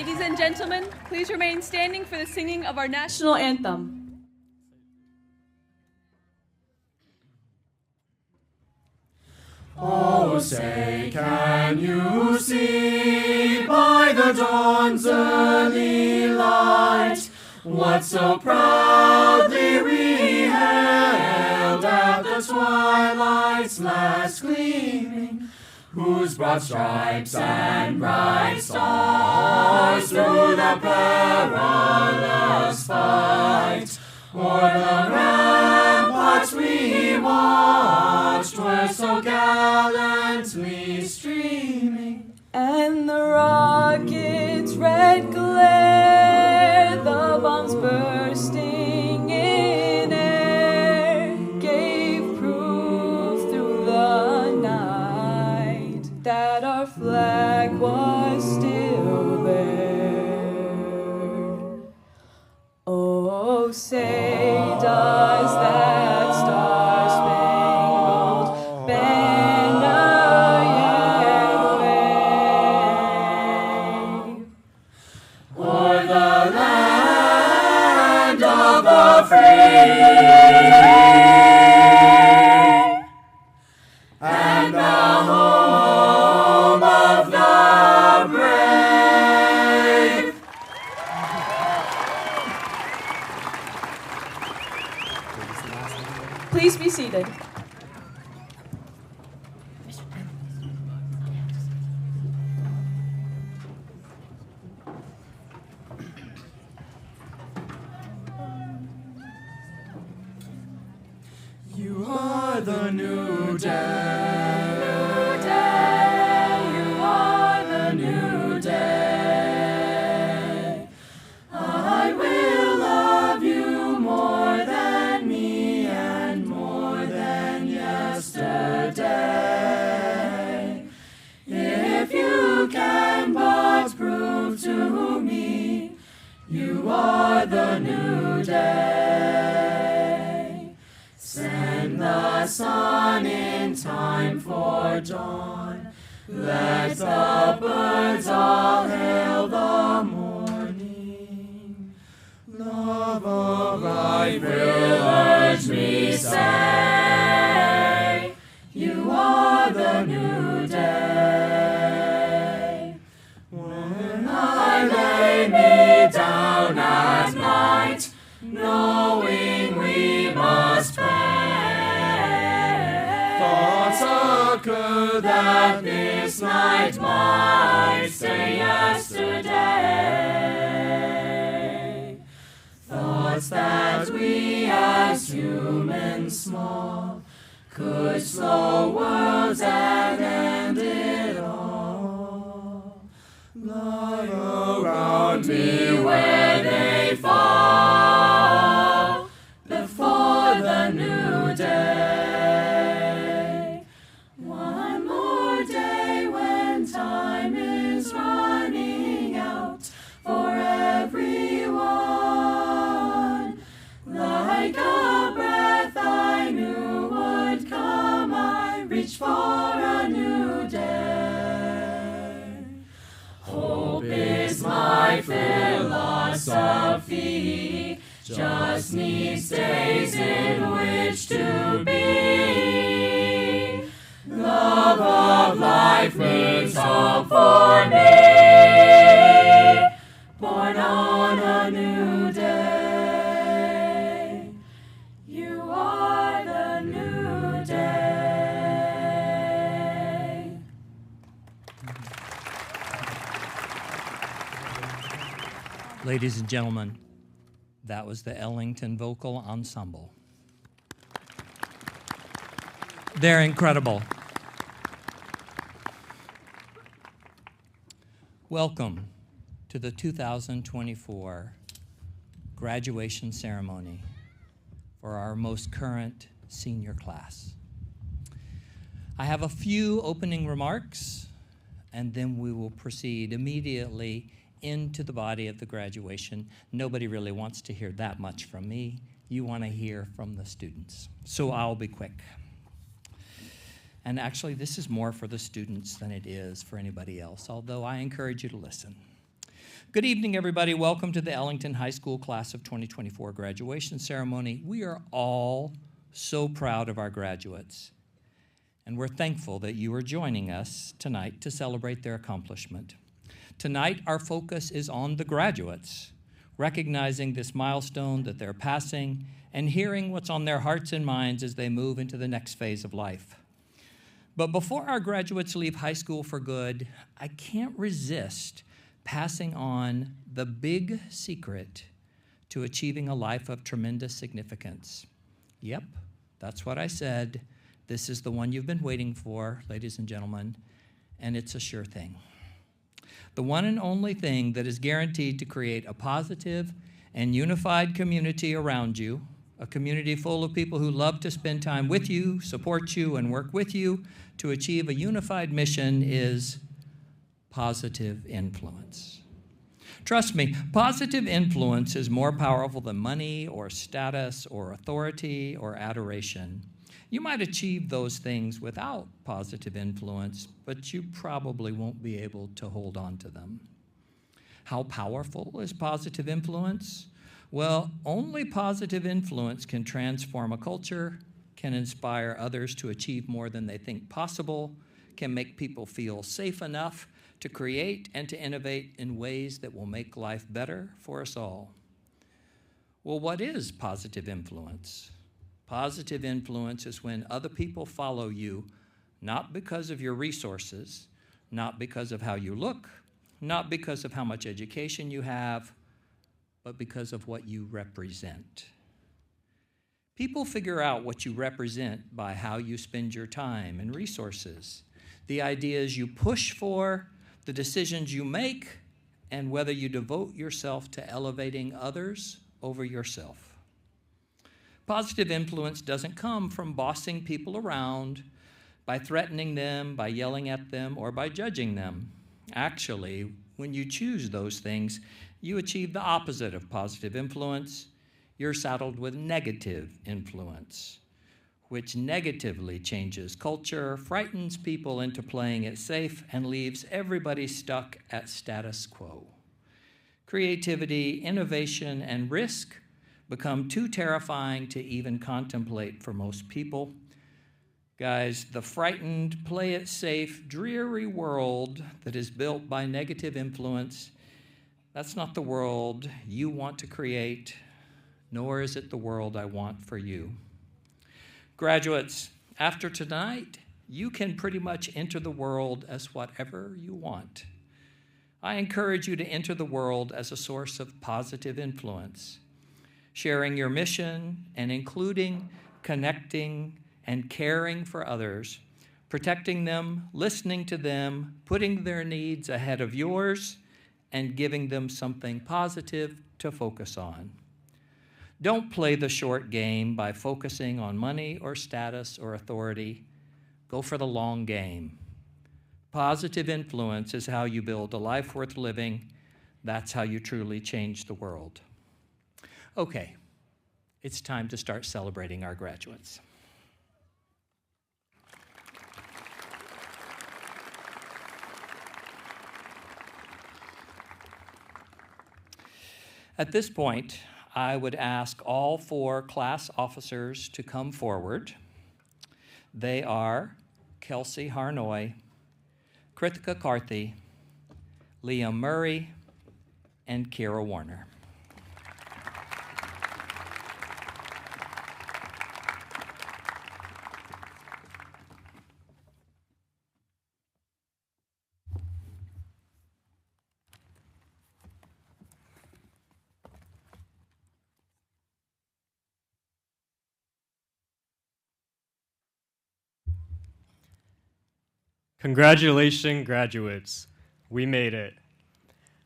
Ladies and gentlemen, please remain standing for the singing of our national anthem. Oh, say, can you see by the dawn's early light what so proudly we hailed at the twilight's last gleaming, whose broad stripes and bright stars through the perilous fight o'er the ramparts we watched were so gallantly streaming, and the rocket's red glare, the bombs bursting in air, gave proof through the night that our flag was still there. Oh, say does that star-spangled banner yet wave o'er the land of the free and the home of the brave? Please be seated. You are the new day. New day, you are the new day. I will love you more than me and more than yesterday. If you can but prove to me you are the new day. Send the sun in time for dawn. Let the birds all hail the morning. Love of life will urge me, say, you are the new day. When I lay me down at night, knowing we must pray, thoughts occur that this night might stay yesterday. Thoughts that we as humans small could slow worlds and end it all. Lie around me where they fall before the new day. One more day when time is running out for everyone. Like a breath I knew would come, I reach for a new day. Hope is my philosophy, just needs days in which to be. Love of life means hope for me, born on a new day. You are the new day. Ladies and gentlemen, that was the Ellington Vocal Ensemble. They're incredible. Welcome to the 2024 graduation ceremony for our most current senior class. I have a few opening remarks, and then we will proceed immediately into the body of the graduation. Nobody really wants to hear that much from me. You want to hear from the students. So I'll be quick. And actually, this is more for the students than it is for anybody else, although I encourage you to listen. Good evening, everybody. Welcome to the Ellington High School Class of 2024 graduation ceremony. We are all so proud of our graduates, and we're thankful that you are joining us tonight to celebrate their accomplishment. Tonight, our focus is on the graduates, recognizing this milestone that they're passing and hearing what's on their hearts and minds as they move into the next phase of life. But before our graduates leave high school for good, I can't resist passing on the big secret to achieving a life of tremendous significance. Yep, that's what I said. This is the one you've been waiting for, ladies and gentlemen, and it's a sure thing. The one and only thing that is guaranteed to create a positive and unified community around you, a community full of people who love to spend time with you, support you, and work with you to achieve a unified mission is positive influence. Trust me, positive influence is more powerful than money or status or authority or adoration. You might achieve those things without positive influence, but you probably won't be able to hold on to them. How powerful is positive influence? Well, only positive influence can transform a culture, can inspire others to achieve more than they think possible, can make people feel safe enough to create and to innovate in ways that will make life better for us all. Well, what is positive influence? Positive influence is when other people follow you, not because of your resources, not because of how you look, not because of how much education you have, but because of what you represent. People figure out what you represent by how you spend your time and resources, the ideas you push for, the decisions you make, and whether you devote yourself to elevating others over yourself. Positive influence doesn't come from bossing people around, by threatening them, by yelling at them, or by judging them. Actually, when you choose those things, you achieve the opposite of positive influence. You're saddled with negative influence, which negatively changes culture, frightens people into playing it safe, and leaves everybody stuck at status quo. Creativity, innovation, and risk become too terrifying to even contemplate for most people. Guys, the frightened, play it safe, dreary world that is built by negative influence, that's not the world you want to create, nor is it the world I want for you. Graduates, after tonight, you can pretty much enter the world as whatever you want. I encourage you to enter the world as a source of positive influence, sharing your mission and including, connecting, and caring for others, protecting them, listening to them, putting their needs ahead of yours, and giving them something positive to focus on. Don't play the short game by focusing on money or status or authority. Go for the long game. Positive influence is how you build a life worth living. That's how you truly change the world. Okay, it's time to start celebrating our graduates. At this point, I would ask all 4 class officers to come forward. They are Kelsey Harnoy, Kritika Karthi, Liam Murray, and Kira Warner. Congratulations, graduates. We made it.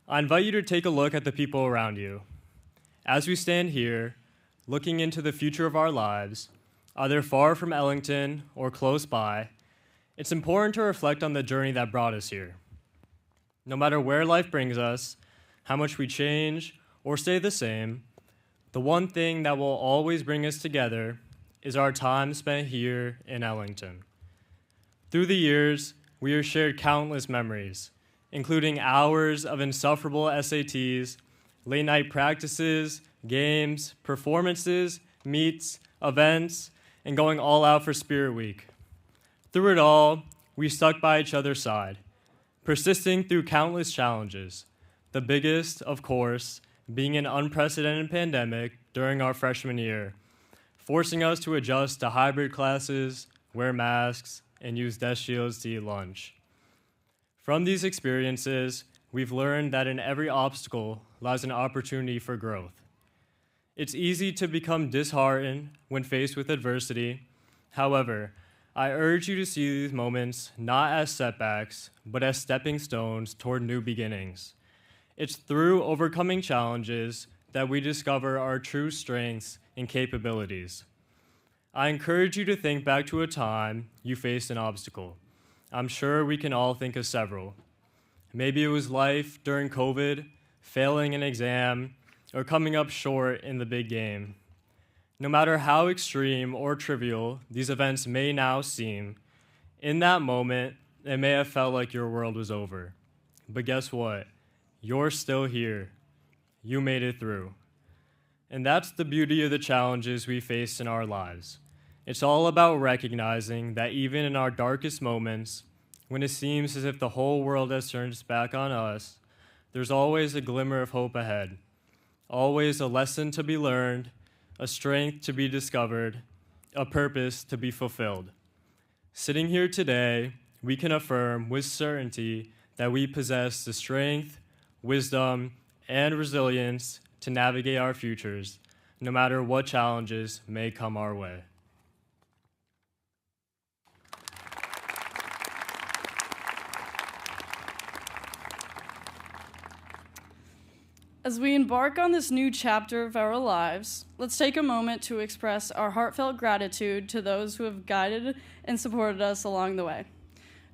I invite you to take a look at the people around you. As we stand here, looking into the future of our lives, either far from Ellington or close by, it's important to reflect on the journey that brought us here. No matter where life brings us, how much we change or stay the same, the one thing that will always bring us together is our time spent here in Ellington. Through the years, we have shared countless memories, including hours of insufferable SATs, late-night practices, games, performances, meets, events, and going all out for Spirit Week. Through it all, we stuck by each other's side, persisting through countless challenges, the biggest, of course, being an unprecedented pandemic during our freshman year, forcing us to adjust to hybrid classes, wear masks, and use desk shields to eat lunch. From these experiences, we've learned that in every obstacle lies an opportunity for growth. It's easy to become disheartened when faced with adversity. However, I urge you to see these moments not as setbacks, but as stepping stones toward new beginnings. It's through overcoming challenges that we discover our true strengths and capabilities. I encourage you to think back to a time you faced an obstacle. I'm sure we can all think of several. Maybe it was life during COVID, failing an exam, or coming up short in the big game. No matter how extreme or trivial these events may now seem, in that moment, it may have felt like your world was over. But guess what? You're still here. You made it through. And that's the beauty of the challenges we face in our lives. It's all about recognizing that even in our darkest moments, when it seems as if the whole world has turned its back on us, there's always a glimmer of hope ahead. Always a lesson to be learned, a strength to be discovered, a purpose to be fulfilled. Sitting here today, we can affirm with certainty that we possess the strength, wisdom, and resilience to navigate our futures, no matter what challenges may come our way. As we embark on this new chapter of our lives, let's take a moment to express our heartfelt gratitude to those who have guided and supported us along the way.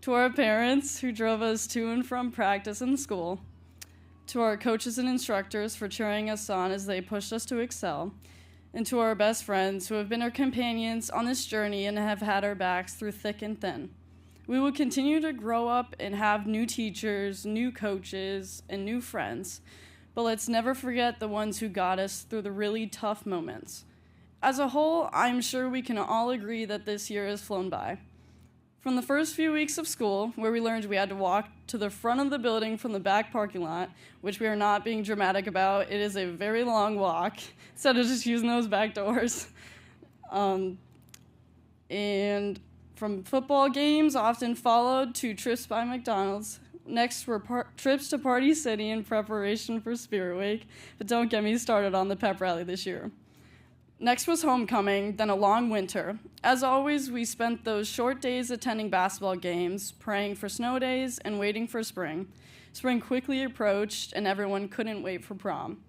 To our parents who drove us to and from practice and school, to our coaches and instructors for cheering us on as they pushed us to excel, and to our best friends who have been our companions on this journey and have had our backs through thick and thin. We will continue to grow up and have new teachers, new coaches, and new friends. But let's never forget the ones who got us through the really tough moments. As a whole, I'm sure we can all agree that this year has flown by. From the first few weeks of school, where we learned we had to walk to the front of the building from the back parking lot, which we are not being dramatic about, it is a very long walk, instead of just using those back doors. And from football games, often followed to trips by McDonald's. Next were trips to Party City in preparation for Spirit Week, but don't get me started on the pep rally this year. Next was homecoming, then a long winter. As always, we spent those short days attending basketball games, praying for snow days, and waiting for spring. Spring quickly approached, and everyone couldn't wait for prom.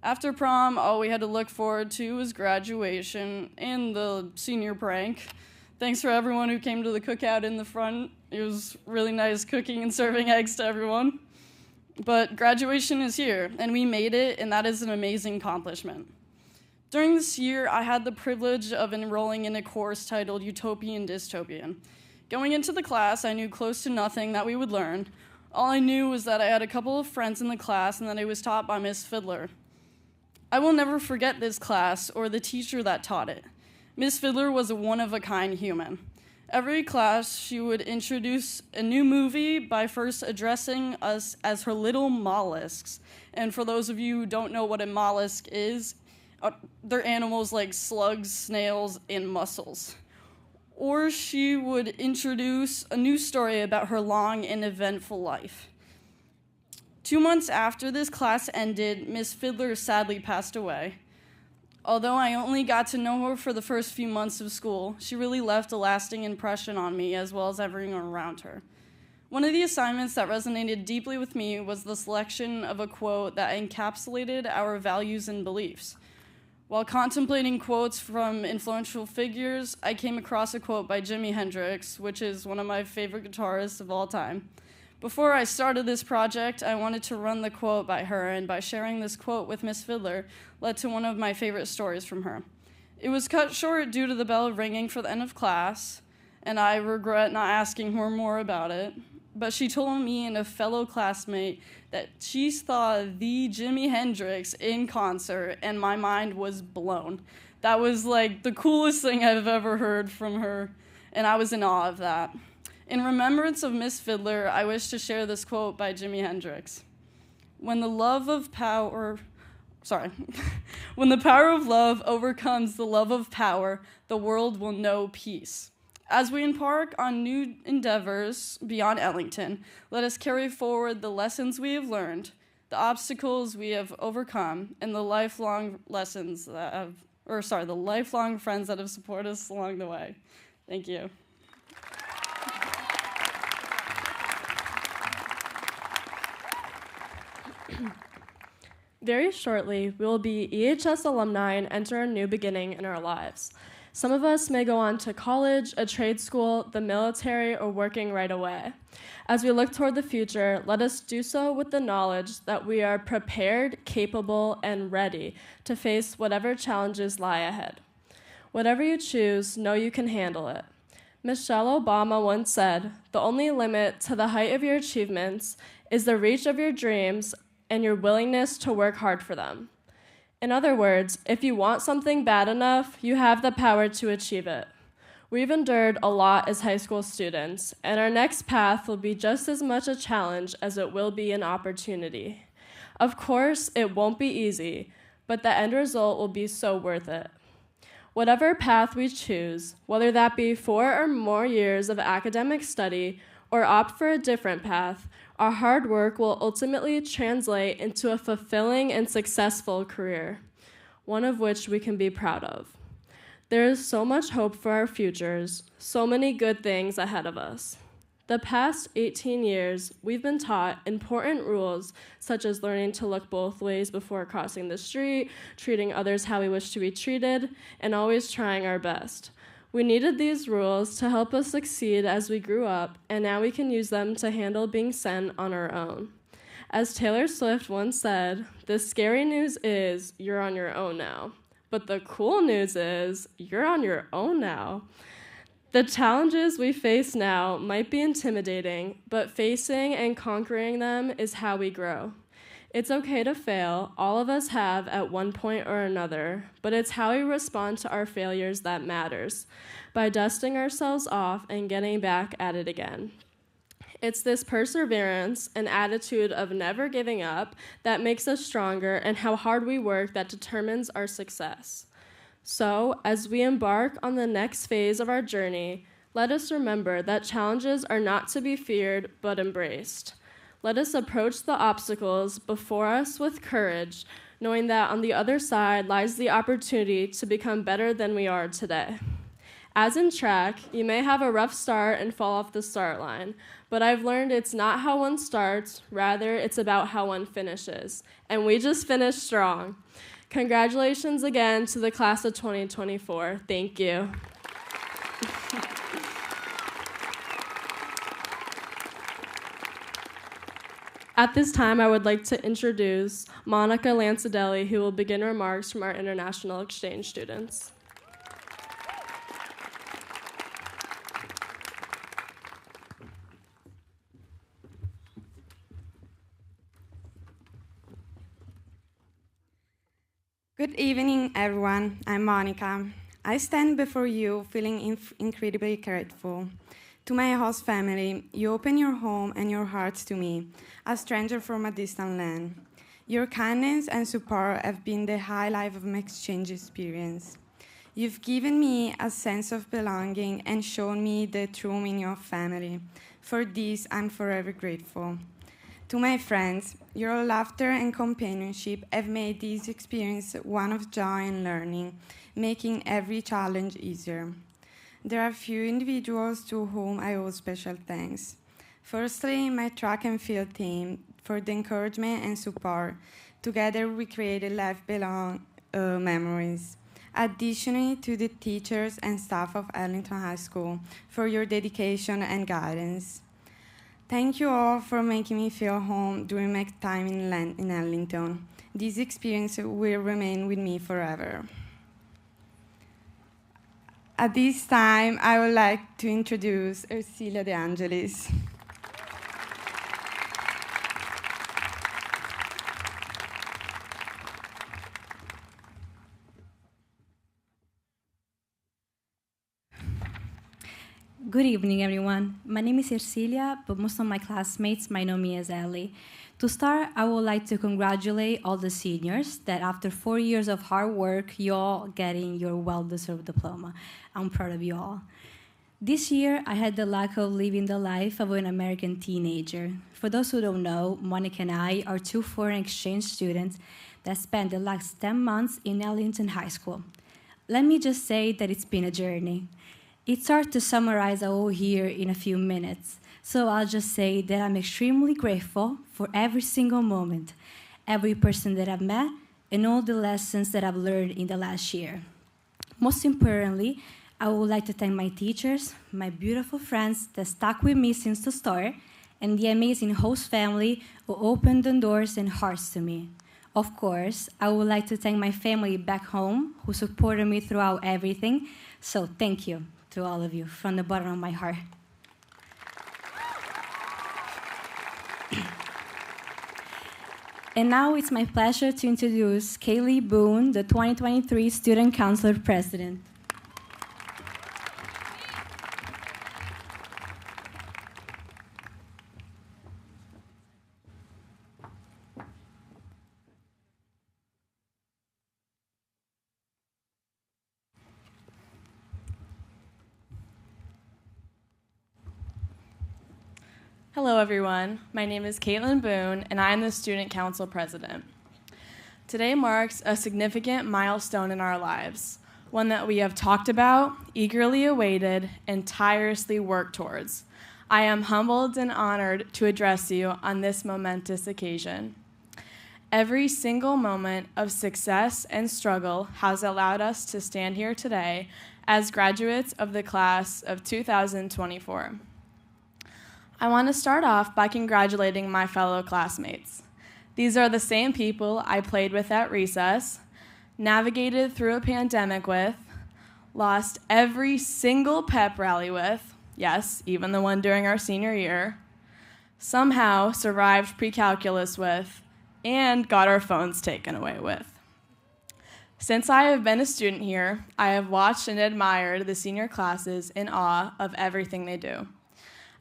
After prom, all we had to look forward to was graduation and the senior prank. Thanks for everyone who came to the cookout in the front. It was really nice cooking and serving eggs to everyone. But graduation is here, and we made it, and that is an amazing accomplishment. During this year, I had the privilege of enrolling in a course titled Utopian Dystopian. Going into the class, I knew close to nothing that we would learn. All I knew was that I had a couple of friends in the class and that it was taught by Miss Fiddler. I will never forget this class or the teacher that taught it. Miss Fiddler was a one-of-a-kind human. Every class, she would introduce a new movie by first addressing us as her little mollusks. And for those of you who don't know what a mollusk is, they're animals like slugs, snails, and mussels. Or she would introduce a new story about her long and eventful life. 2 months after this class ended, Miss Fiddler sadly passed away. Although I only got to know her for the first few months of school, she really left a lasting impression on me as well as everyone around her. One of the assignments that resonated deeply with me was the selection of a quote that encapsulated our values and beliefs. While contemplating quotes from influential figures, I came across a quote by Jimi Hendrix, which is one of my favorite guitarists of all time. Before I started this project, I wanted to run the quote by her, and by sharing this quote with Miss Fiddler led to one of my favorite stories from her. It was cut short due to the bell ringing for the end of class, and I regret not asking her more about it. but she told me and a fellow classmate that she saw the Jimi Hendrix in concert, and my mind was blown. That was like the coolest thing I've ever heard from her, and I was in awe of that. In remembrance of Miss Fiddler, I wish to share this quote by Jimi Hendrix. When the power of love overcomes the love of power, the world will know peace. As we embark on new endeavors beyond Ellington, let us carry forward the lessons we have learned, the obstacles we have overcome, and the lifelong friends that have supported us along the way. Thank you. Very shortly, we will be EHS alumni and enter a new beginning in our lives. Some of us may go on to college, a trade school, the military, or working right away. As we look toward the future, let us do so with the knowledge that we are prepared, capable, and ready to face whatever challenges lie ahead. Whatever you choose, know you can handle it. Michelle Obama once said, "The only limit to the height of your achievements is the reach of your dreams and your willingness to work hard for them." In other words, if you want something bad enough, you have the power to achieve it. We've endured a lot as high school students, and our next path will be just as much a challenge as it will be an opportunity. Of course, it won't be easy, but the end result will be so worth it. Whatever path we choose, whether that be 4 or more years of academic study or opt for a different path, our hard work will ultimately translate into a fulfilling and successful career, one of which we can be proud of. There is so much hope for our futures, so many good things ahead of us. The past 18 years, we've been taught important rules such as learning to look both ways before crossing the street, treating others how we wish to be treated, and always trying our best. We needed these rules to help us succeed as we grew up, and now we can use them to handle being sent on our own. As Taylor Swift once said, "The scary news is you're on your own now. But the cool news is you're on your own now." The challenges we face now might be intimidating, but facing and conquering them is how we grow. It's okay to fail, all of us have at one point or another, but it's how we respond to our failures that matters, by dusting ourselves off and getting back at it again. It's this perseverance and attitude of never giving up that makes us stronger, and how hard we work that determines our success. So, as we embark on the next phase of our journey, let us remember that challenges are not to be feared but embraced. Let us approach the obstacles before us with courage, knowing that on the other side lies the opportunity to become better than we are today. As in track, you may have a rough start and fall off the start line, but I've learned it's not how one starts, rather it's about how one finishes. And we just finished strong. Congratulations again to the class of 2024. Thank you. At this time, I would like to introduce Monica Lanzadelli, who will begin remarks from our international exchange students. Good evening, everyone. I'm Monica. I stand before you feeling incredibly grateful. To my host family, you open your home and your hearts to me, a stranger from a distant land. Your kindness and support have been the highlight of my exchange experience. You've given me a sense of belonging and shown me the true meaning of family. For this, I'm forever grateful. To my friends, your laughter and companionship have made this experience one of joy and learning, making every challenge easier. There are few individuals to whom I owe special thanks. Firstly, my track and field team for the encouragement and support. Together, we created lifelong memories. Additionally, to the teachers and staff of Ellington High School for your dedication and guidance. Thank you all for making me feel home during my time in Ellington. This experience will remain with me forever. At this time, I would like to introduce Ercilia De Angelis. Good evening, everyone. My name is Ercilia, but most of my classmates might know me as Ellie. To start, I would like to congratulate all the seniors that after 4 years of hard work, you all getting your well-deserved diploma. I'm proud of you all. This year, I had the luck of living the life of an American teenager. For those who don't know, Monica and I are 2 foreign exchange students that spent the last 10 months in Ellington High School. Let me just say that it's been a journey. It's hard to summarize all here in a few minutes, so I'll just say that I'm extremely grateful for every single moment, every person that I've met, and all the lessons that I've learned in the last year. Most importantly, I would like to thank my teachers, my beautiful friends that stuck with me since the start, and the amazing host family who opened the doors and hearts to me. Of course, I would like to thank my family back home who supported me throughout everything, so thank you to all of you from the bottom of my heart. And now it's my pleasure to introduce Kaylee Boone, the 2023 Student Council President. Hello, everyone. My name is Caitlin Boone, and I am the Student Council President. Today marks a significant milestone in our lives, one that we have talked about, eagerly awaited, and tirelessly worked towards. I am humbled and honored to address you on this momentous occasion. Every single moment of success and struggle has allowed us to stand here today as graduates of the class of 2024. I want to start off by congratulating my fellow classmates. These are the same people I played with at recess, navigated through a pandemic with, lost every single pep rally with, yes, even the one during our senior year, somehow survived pre-calculus with, and got our phones taken away with. Since I have been a student here, I have watched and admired the senior classes in awe of everything they do.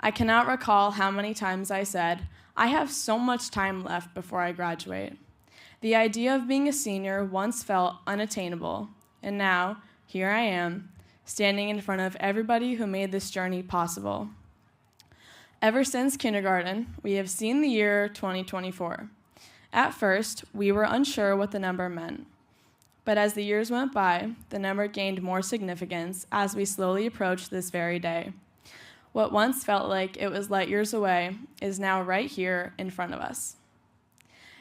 I cannot recall how many times I said, I have so much time left before I graduate. The idea of being a senior once felt unattainable, and now, here I am, standing in front of everybody who made this journey possible. Ever since kindergarten, we have seen the year 2024. At first, we were unsure what the number meant. But as the years went by, the number gained more significance as we slowly approached this very day. What once felt like it was light years away is now right here in front of us.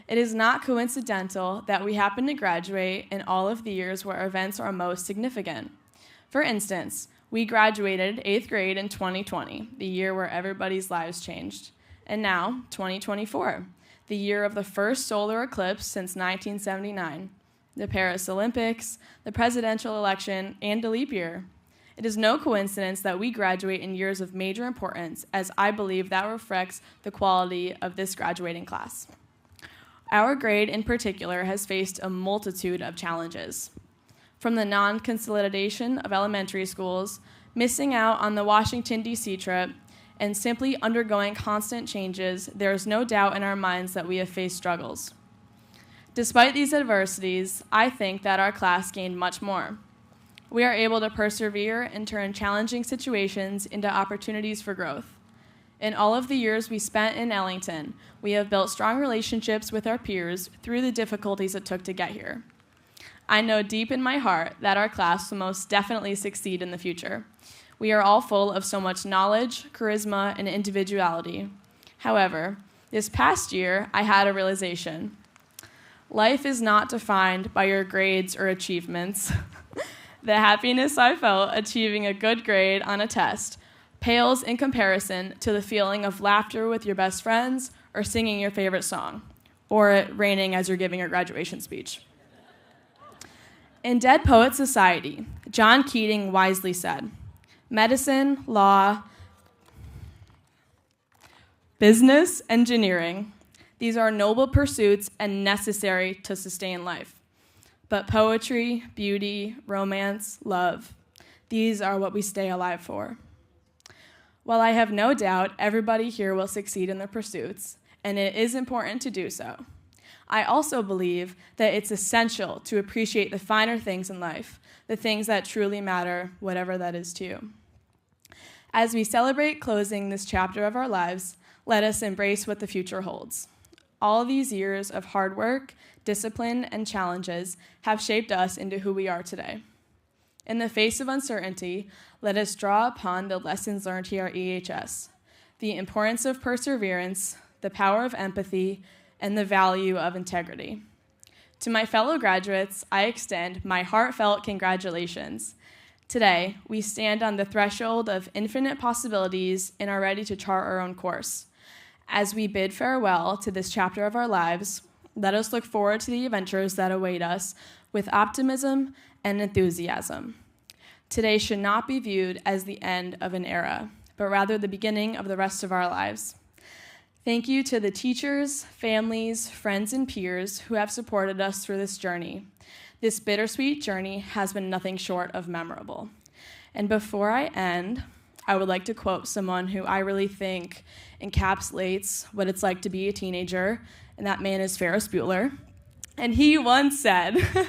It is not coincidental that we happen to graduate in all of the years where events are most significant. For instance, we graduated 8th grade in 2020, the year where everybody's lives changed. And now, 2024, the year of the first solar eclipse since 1979, the Paris Olympics, the presidential election, and a leap year. It is no coincidence that we graduate in years of major importance, as I believe that reflects the quality of this graduating class. Our grade in particular has faced a multitude of challenges. From the non-consolidation of elementary schools, missing out on the Washington, D.C. trip, and simply undergoing constant changes, there is no doubt in our minds that we have faced struggles. Despite these adversities, I think that our class gained much more. We are able to persevere and turn challenging situations into opportunities for growth. In all of the years we spent in Ellington, we have built strong relationships with our peers through the difficulties it took to get here. I know deep in my heart that our class will most definitely succeed in the future. We are all full of so much knowledge, charisma, and individuality. However, this past year, I had a realization. Life is not defined by your grades or achievements. The happiness I felt achieving a good grade on a test pales in comparison to the feeling of laughter with your best friends or singing your favorite song, or it raining as you're giving your graduation speech. In Dead Poets Society, John Keating wisely said, medicine, law, business, engineering, these are noble pursuits and necessary to sustain life. But poetry, beauty, romance, love, these are what we stay alive for. While I have no doubt everybody here will succeed in their pursuits, and it is important to do so, I also believe that it's essential to appreciate the finer things in life, the things that truly matter, whatever that is to you. As we celebrate closing this chapter of our lives, let us embrace what the future holds. All these years of hard work, discipline, and challenges have shaped us into who we are today. In the face of uncertainty, let us draw upon the lessons learned here at EHS, the importance of perseverance, the power of empathy, and the value of integrity. To my fellow graduates, I extend my heartfelt congratulations. Today, we stand on the threshold of infinite possibilities and are ready to chart our own course. As we bid farewell to this chapter of our lives, let us look forward to the adventures that await us with optimism and enthusiasm. Today should not be viewed as the end of an era, but rather the beginning of the rest of our lives. Thank you to the teachers, families, friends, and peers who have supported us through this journey. This bittersweet journey has been nothing short of memorable. And before I end, I would like to quote someone who I really think encapsulates what it's like to be a teenager, and that man is Ferris Bueller. And he once said,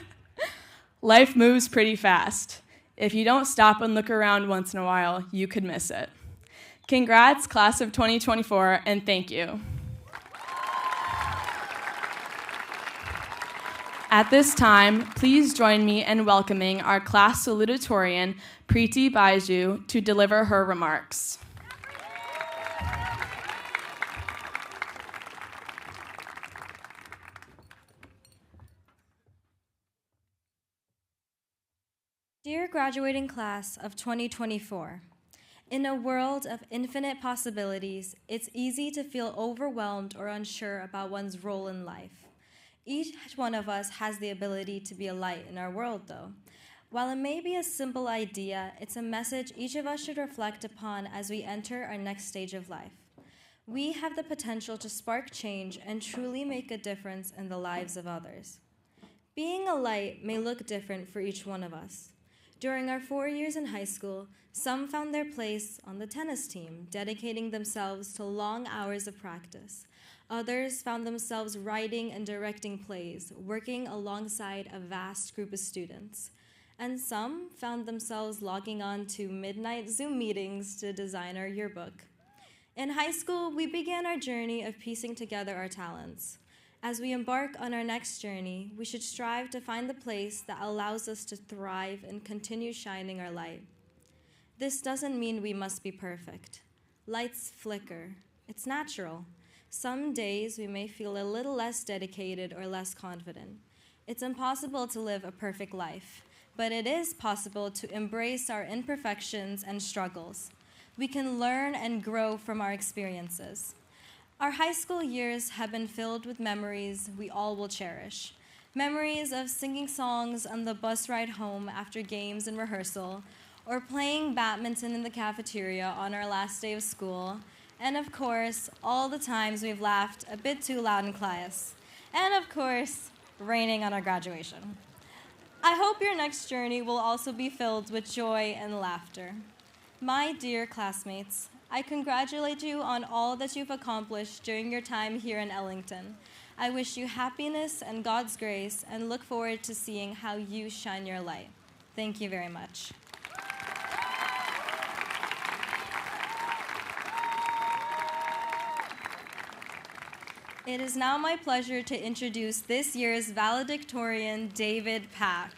"Life moves pretty fast. If you don't stop and look around once in a while, you could miss it." Congrats, class of 2024, and thank you. At this time, please join me in welcoming our class salutatorian, Preeti Baiju, to deliver her remarks. Dear graduating class of 2024, in a world of infinite possibilities, it's easy to feel overwhelmed or unsure about one's role in life. Each one of us has the ability to be a light in our world, though. While it may be a simple idea, it's a message each of us should reflect upon as we enter our next stage of life. We have the potential to spark change and truly make a difference in the lives of others. Being a light may look different for each one of us. During our 4 years in high school, some found their place on the tennis team, dedicating themselves to long hours of practice. Others found themselves writing and directing plays, working alongside a vast group of students. And some found themselves logging on to midnight Zoom meetings to design our yearbook. In high school, we began our journey of piecing together our talents. As we embark on our next journey, we should strive to find the place that allows us to thrive and continue shining our light. This doesn't mean we must be perfect. Lights flicker. It's natural. Some days we may feel a little less dedicated or less confident. It's impossible to live a perfect life, but it is possible to embrace our imperfections and struggles. We can learn and grow from our experiences. Our high school years have been filled with memories we all will cherish. Memories of singing songs on the bus ride home after games and rehearsal, or playing badminton in the cafeteria on our last day of school, and of course, all the times we've laughed a bit too loud in class, and of course, raining on our graduation. I hope your next journey will also be filled with joy and laughter. My dear classmates, I congratulate you on all that you've accomplished during your time here in Ellington. I wish you happiness and God's grace and look forward to seeing how you shine your light. Thank you very much. It is now my pleasure to introduce this year's valedictorian, David Pack.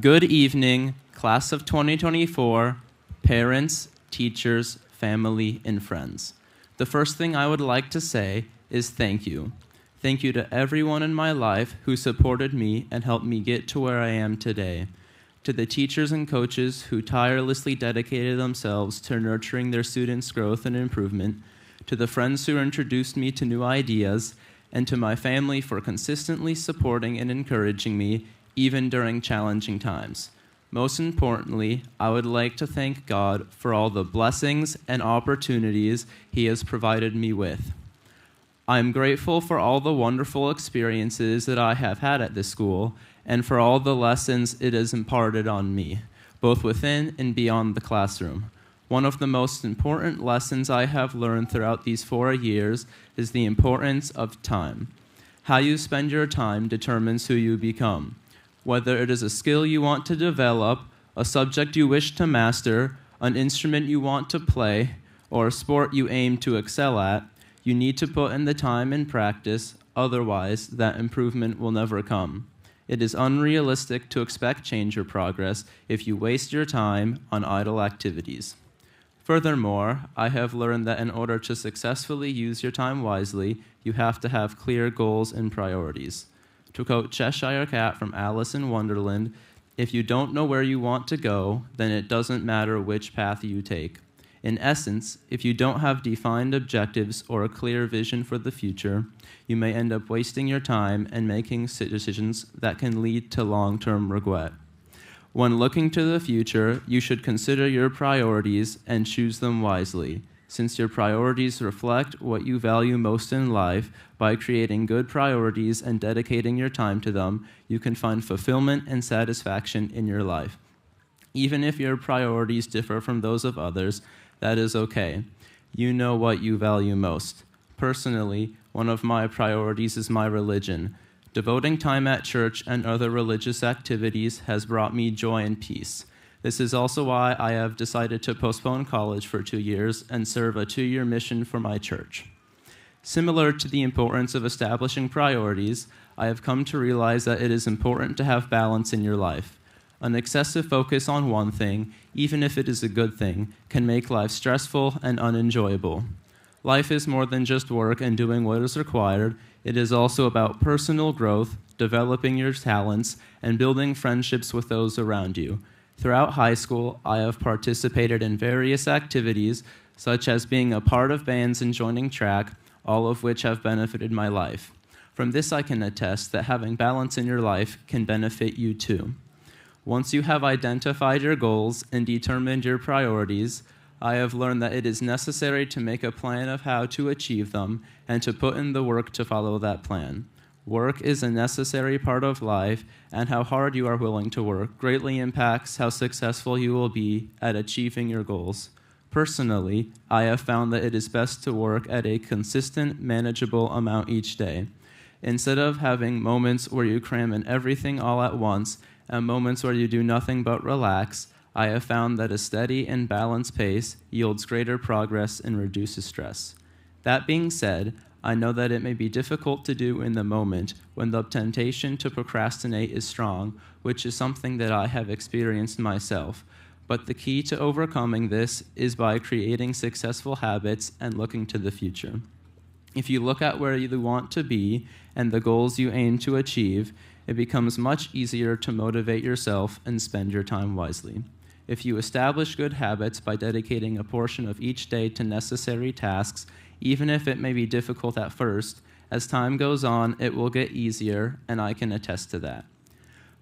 Good evening, class of 2024, parents, teachers, family, and friends. The first thing I would like to say is thank you. Thank you to everyone in my life who supported me and helped me get to where I am today. To the teachers and coaches who tirelessly dedicated themselves to nurturing their students' growth and improvement. To the friends who introduced me to new ideas. And to my family for consistently supporting and encouraging me even during challenging times. Most importantly, I would like to thank God for all the blessings and opportunities He has provided me with. I am grateful for all the wonderful experiences that I have had at this school and for all the lessons it has imparted on me, both within and beyond the classroom. One of the most important lessons I have learned throughout these 4 years is the importance of time. How you spend your time determines who you become. Whether it is a skill you want to develop, a subject you wish to master, an instrument you want to play, or a sport you aim to excel at, you need to put in the time and practice, otherwise that improvement will never come. It is unrealistic to expect change or progress if you waste your time on idle activities. Furthermore, I have learned that in order to successfully use your time wisely, you have to have clear goals and priorities. To quote Cheshire Cat from Alice in Wonderland, if you don't know where you want to go, then it doesn't matter which path you take. In essence, if you don't have defined objectives or a clear vision for the future, you may end up wasting your time and making decisions that can lead to long-term regret. When looking to the future, you should consider your priorities and choose them wisely. Since your priorities reflect what you value most in life, by creating good priorities and dedicating your time to them, you can find fulfillment and satisfaction in your life. Even if your priorities differ from those of others, that is okay. You know what you value most. Personally, one of my priorities is my religion. Devoting time at church and other religious activities has brought me joy and peace. This is also why I have decided to postpone college for 2 years and serve a 2-year mission for my church. Similar to the importance of establishing priorities, I have come to realize that it is important to have balance in your life. An excessive focus on one thing, even if it is a good thing, can make life stressful and unenjoyable. Life is more than just work and doing what is required. It is also about personal growth, developing your talents, and building friendships with those around you. Throughout high school, I have participated in various activities, such as being a part of bands and joining track, all of which have benefited my life. From this, I can attest that having balance in your life can benefit you too. Once you have identified your goals and determined your priorities, I have learned that it is necessary to make a plan of how to achieve them and to put in the work to follow that plan. Work is a necessary part of life, and how hard you are willing to work greatly impacts how successful you will be at achieving your goals. Personally, I have found that it is best to work at a consistent, manageable amount each day. Instead of having moments where you cram in everything all at once and moments where you do nothing but relax, I have found that a steady and balanced pace yields greater progress and reduces stress. That being said, I know that it may be difficult to do in the moment when the temptation to procrastinate is strong, which is something that I have experienced myself. But the key to overcoming this is by creating successful habits and looking to the future. If you look at where you want to be and the goals you aim to achieve, it becomes much easier to motivate yourself and spend your time wisely. If you establish good habits by dedicating a portion of each day to necessary tasks, even if it may be difficult at first, as time goes on, it will get easier, and I can attest to that.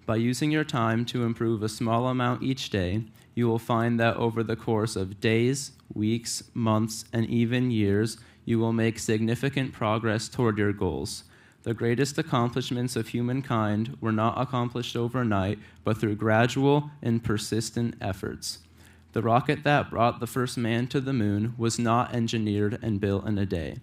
By using your time to improve a small amount each day, you will find that over the course of days, weeks, months, and even years, you will make significant progress toward your goals. The greatest accomplishments of humankind were not accomplished overnight, but through gradual and persistent efforts. The rocket that brought the first man to the moon was not engineered and built in a day.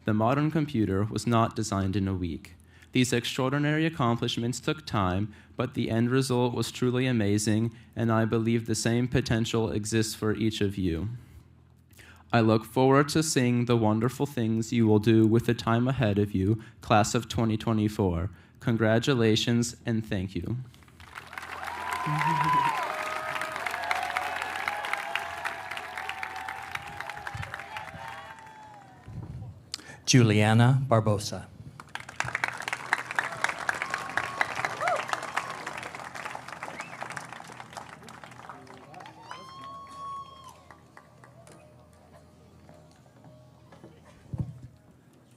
The modern computer was not designed in a week. These extraordinary accomplishments took time, but the end result was truly amazing, and I believe the same potential exists for each of you. I look forward to seeing the wonderful things you will do with the time ahead of you, class of 2024. Congratulations and thank you. Juliana Barbosa.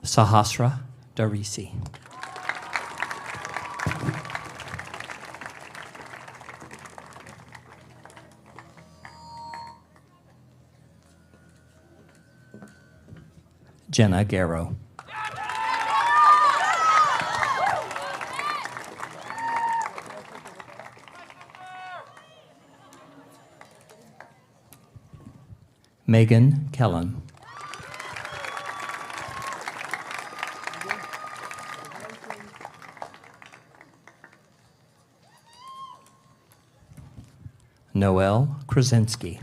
Sahasra Darisi. Jenna Garrow. Megan Kellen. Noelle Krasinski.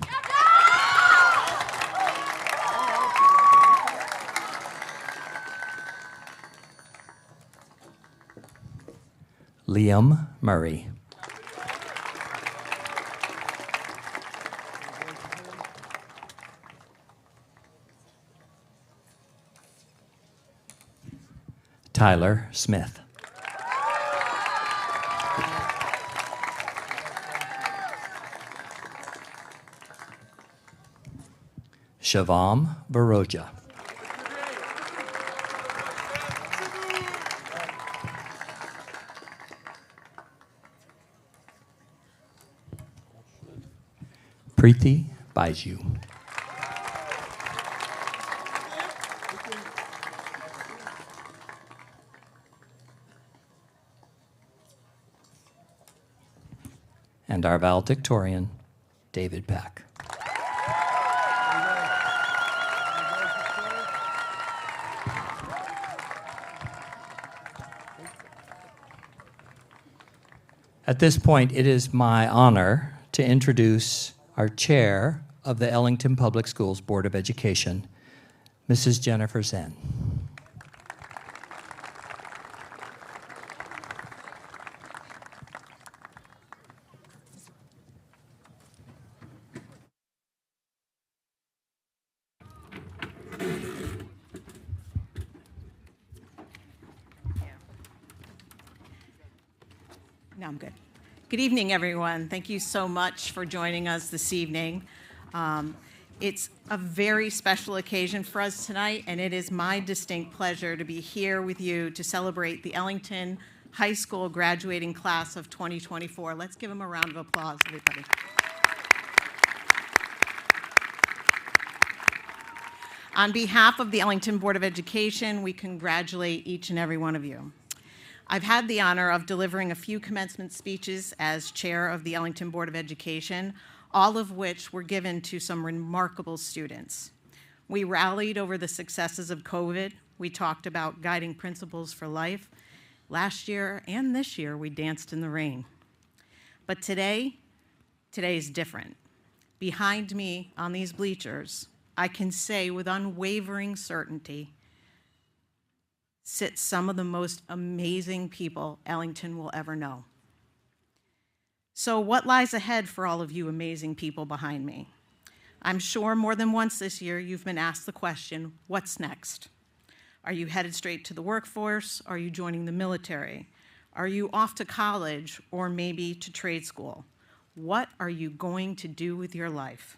Liam Murray. Tyler Smith. Shavam Baroja. Preeti Baiju. And our valedictorian, David Pack. At this point, it is my honor to introduce our chair of the Ellington Public Schools Board of Education, Mrs. Jennifer Zen. No, I'm good. Good evening, everyone. Thank you so much for joining us this evening. It's a very special occasion for us tonight, and it is my distinct pleasure to be here with you to celebrate the Ellington High School graduating class of 2024. Let's give them a round of applause, everybody. On behalf of the Ellington Board of Education, we congratulate each and every one of you. I've had the honor of delivering a few commencement speeches as chair of the Ellington Board of Education, all of which were given to some remarkable students. We rallied over the successes of COVID. We talked about guiding principles for life. Last year and this year, we danced in the rain. But today is different. Behind me on these bleachers, I can say with unwavering certainty, sit some of the most amazing people Ellington will ever know. So what lies ahead for all of you amazing people behind me? I'm sure more than once this year you've been asked the question, what's next? Are you headed straight to the workforce? Are you joining the military? Are you off to college or maybe to trade school? What are you going to do with your life?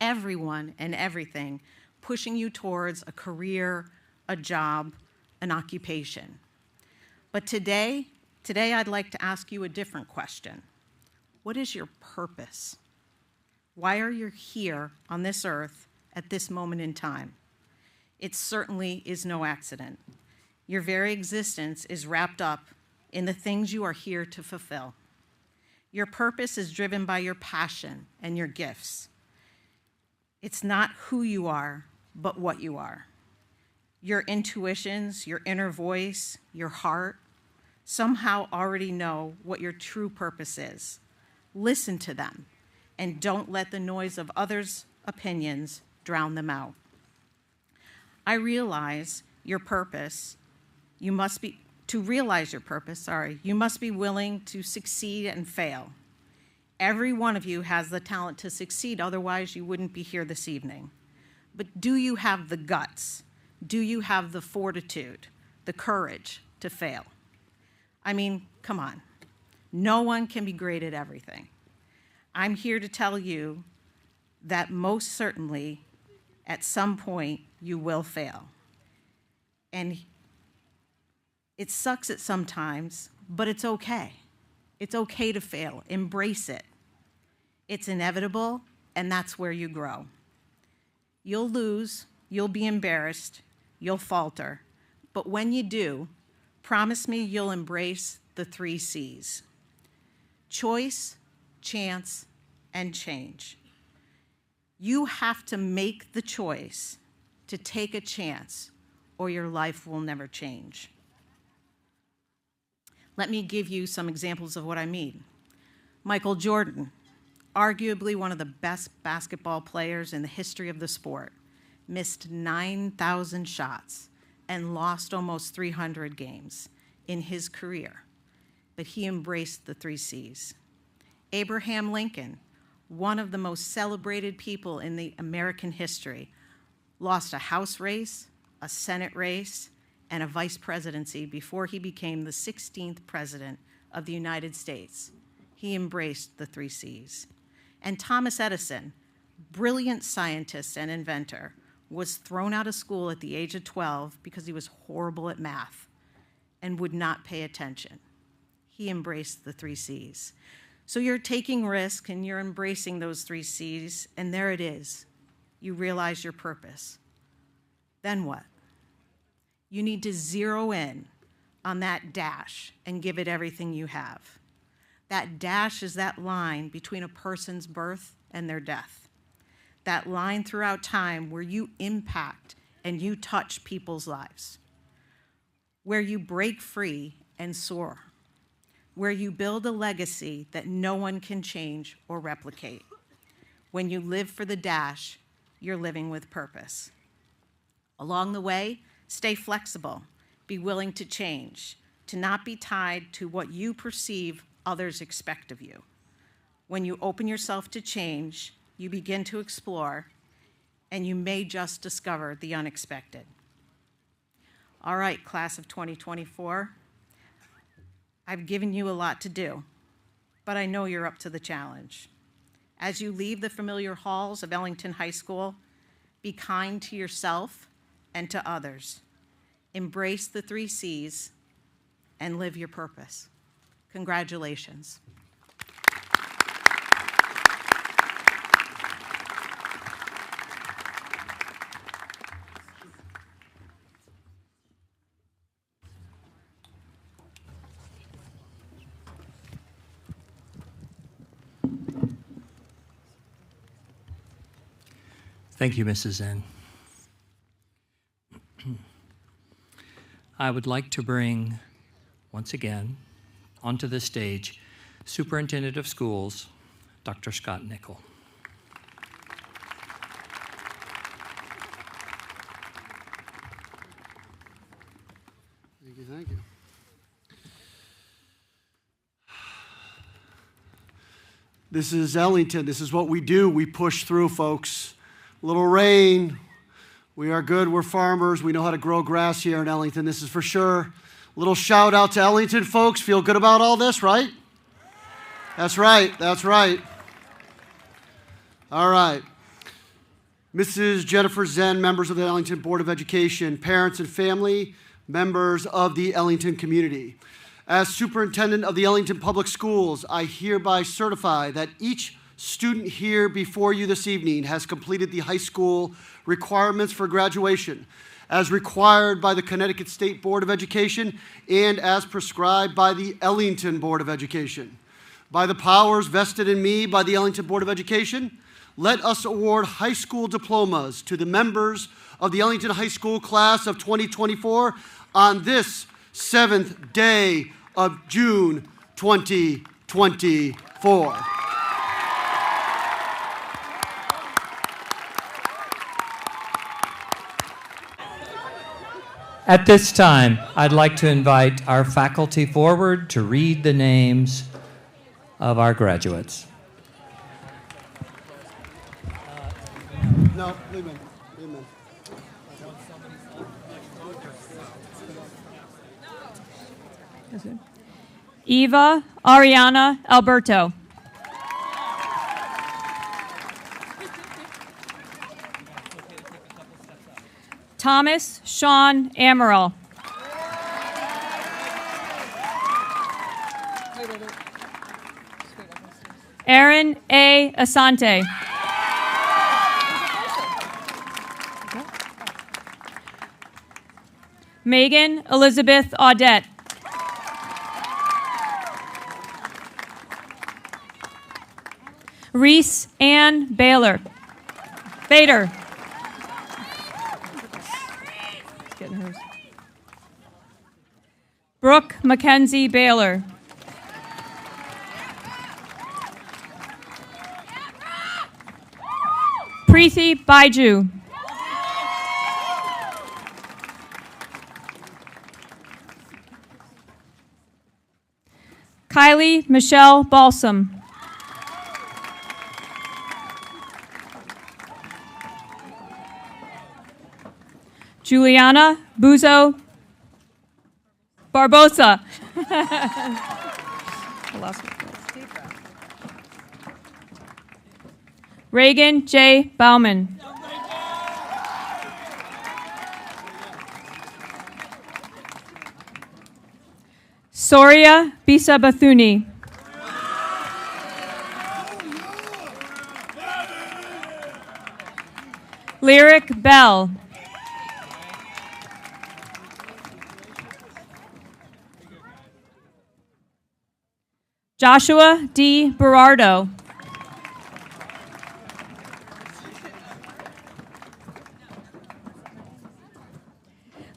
Everyone and everything pushing you towards a career, a job, an occupation. But today I'd like to ask you a different question. What is your purpose? Why are you here on this earth at this moment in time? It certainly is no accident. Your very existence is wrapped up in the things you are here to fulfill. Your purpose is driven by your passion and your gifts. It's not who you are, but what you are. Your intuitions, your inner voice, your heart, somehow already know what your true purpose is. Listen to them, and don't let the noise of others' opinions drown them out. I realize your purpose, to realize your purpose, you must be willing to succeed and fail. Every one of you has the talent to succeed, otherwise you wouldn't be here this evening. But do you have the guts? Do you have the fortitude, the courage to fail? I mean, come on. No one can be great at everything. I'm here to tell you that most certainly, at some point, you will fail. And it sucks at sometimes, but it's okay. It's okay to fail. Embrace it. It's inevitable, and that's where you grow. You'll lose, You'll be embarrassed. You'll falter. But when you do, promise me you'll embrace the 3 C's. Choice, chance, and change. You have to make the choice to take a chance, or your life will never change. Let me give you some examples of what I mean. Michael Jordan, arguably one of the best basketball players in the history of the sport, missed 9,000 shots and lost almost 300 games in his career, but he embraced the 3 C's. Abraham Lincoln, one of the most celebrated people in the American history, lost a House race, a Senate race, and a vice presidency before he became the 16th president of the United States. He embraced the 3 C's. And Thomas Edison, brilliant scientist and inventor, was thrown out of school at the age of 12 because he was horrible at math and would not pay attention. He embraced the 3 C's. So you're taking risk and you're embracing those 3 C's, and there it is. You realize your purpose. Then what? You need to zero in on that dash and give it everything you have. That dash is that line between a person's birth and their death. That line throughout time where you impact and you touch people's lives. Where you break free and soar. Where you build a legacy that no one can change or replicate. When you live for the dash, you're living with purpose. Along the way, stay flexible, be willing to change, to not be tied to what you perceive others expect of you. When you open yourself to change, you begin to explore, and you may just discover the unexpected. All right, class of 2024, I've given you a lot to do, but I know you're up to the challenge. As you leave the familiar halls of Ellington High School, be kind to yourself and to others. Embrace the 3 C's and live your purpose. Congratulations. Thank you, Mrs. N. I would like to bring, once again, onto the stage, Superintendent of Schools, Dr. Scott Nickel. Thank you, thank you. This is Ellington. This is what we do. We push through, folks. A little rain. We are good. We're farmers. We know how to grow grass here in Ellington. This is for sure. A little shout out to Ellington, folks. Feel good about all this, right? That's right. That's right. All right. Mrs. Jennifer Zen, members of the Ellington Board of Education, parents and family, members of the Ellington community. As superintendent of the Ellington Public Schools, I hereby certify that each student here before you this evening has completed the high school requirements for graduation as required by the Connecticut State Board of Education and as prescribed by the Ellington Board of Education. By the powers vested in me by the Ellington Board of Education, let us award high school diplomas to the members of the Ellington High School class of 2024 on this 7th day of June 2024. At this time, I'd like to invite our faculty forward to read the names of our graduates. No, leave him. Leave him. Eva Ariana Alberto. Thomas Sean Amaral. Aaron A. Asante. Megan Elizabeth Audette. Reese Ann Bader. Getting hers. Brooke Mackenzie Baylor. Preeti Baiju. Kylie Michelle Balsam. Juliana Buzo Barbosa. Reagan J. Bauman. Soria Bisa Bathuni. Lyric Bell. Joshua D. Berardo.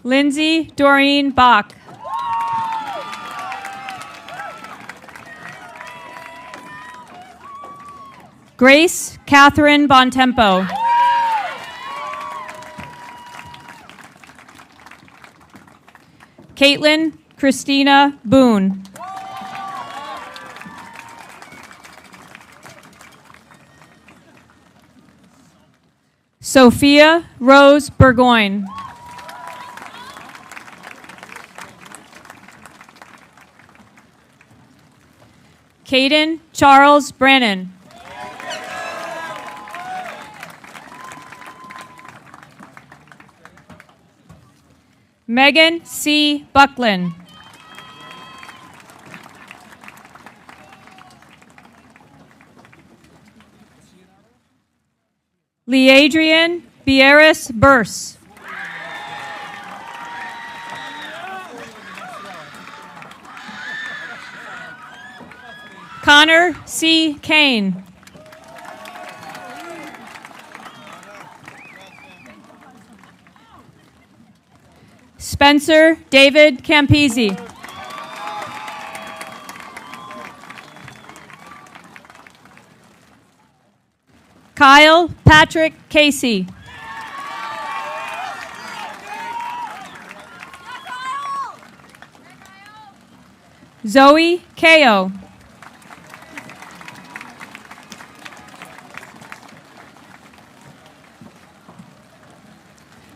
Lindsay Doreen Bach. Grace Catherine Bontempo. Caitlin Christina Boone. Sophia Rose Burgoyne. Caden Charles Brannon. Megan C. Buckland. Leadrian Bieris Burse. Connor C. Kane. Spencer David Campisi. Kyle Patrick Casey. Zoe Ko.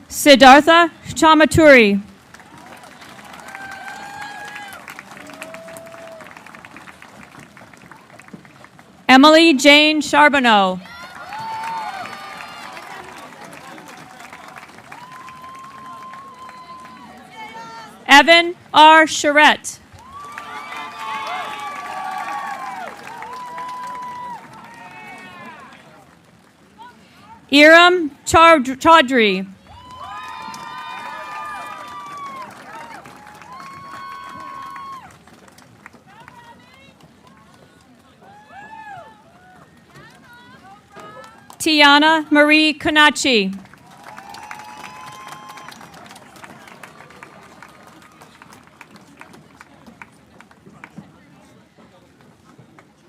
Siddhartha Chamaturi. Emily Jane Charbonneau. Evan R. Charette. Iram Chaudhry. Tiana Marie Conachi.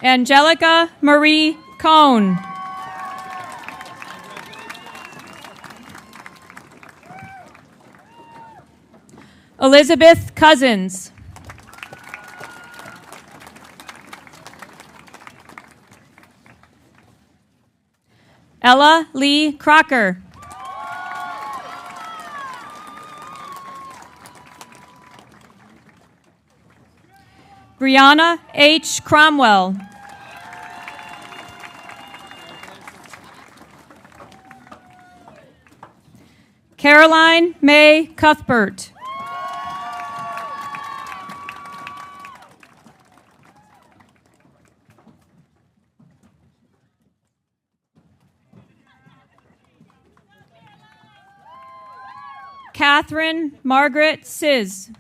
Angelica Marie Cohn. Elizabeth Cousins. Ella Lee Crocker. Brianna H. Cromwell. Caroline May Cuthbert. Catherine Margaret Siz.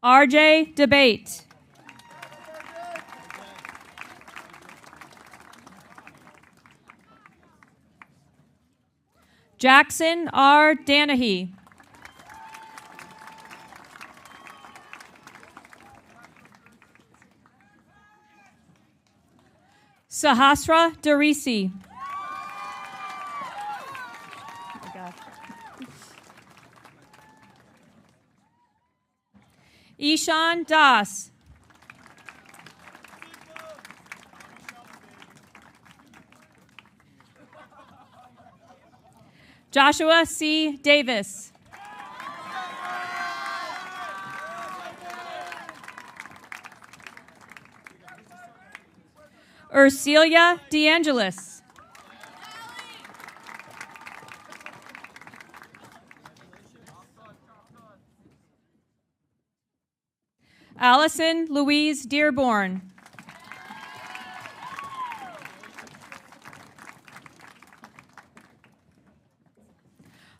RJ Debate. Jackson R. Danahy. Sahasra Darisi. Ishan Das. Joshua C. Davis. Urcelia DeAngelis. Allison Louise Dearborn.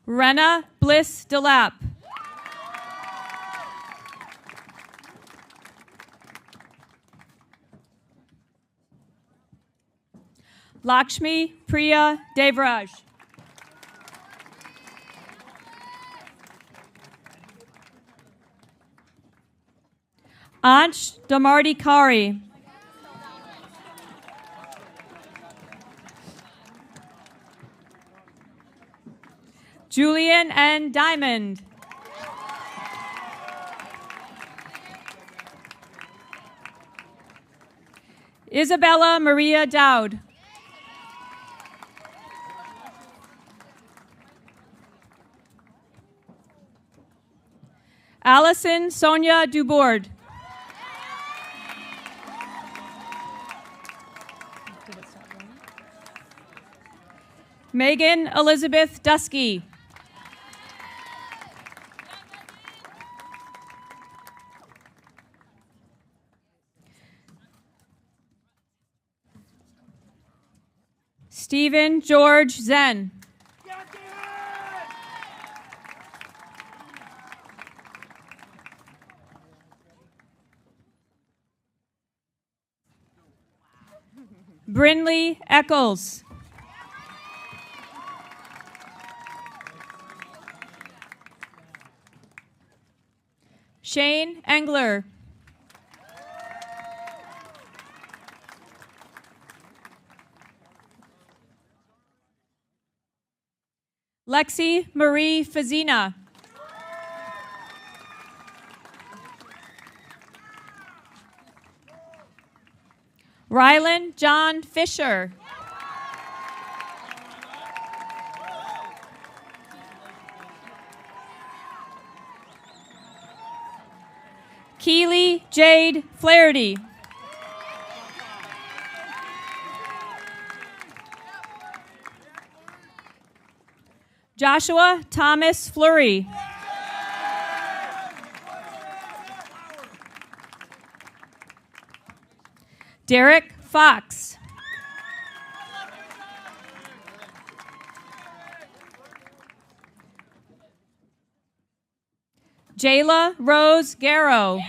Renna Bliss DeLapp. Lakshmi Priya Devraj. Ansh Damardi Kari. Julian N. Diamond. Isabella Maria Dowd. Allison Sonia Dubourd. Megan Elizabeth Dusky. Stephen George Zen. Brinley Eccles. Shane Engler. Lexi Marie Fazina. Rylan John Fisher. Keely Jade Flaherty. Joshua Thomas Fleury. Derek Fox. Jayla Rose Garrow.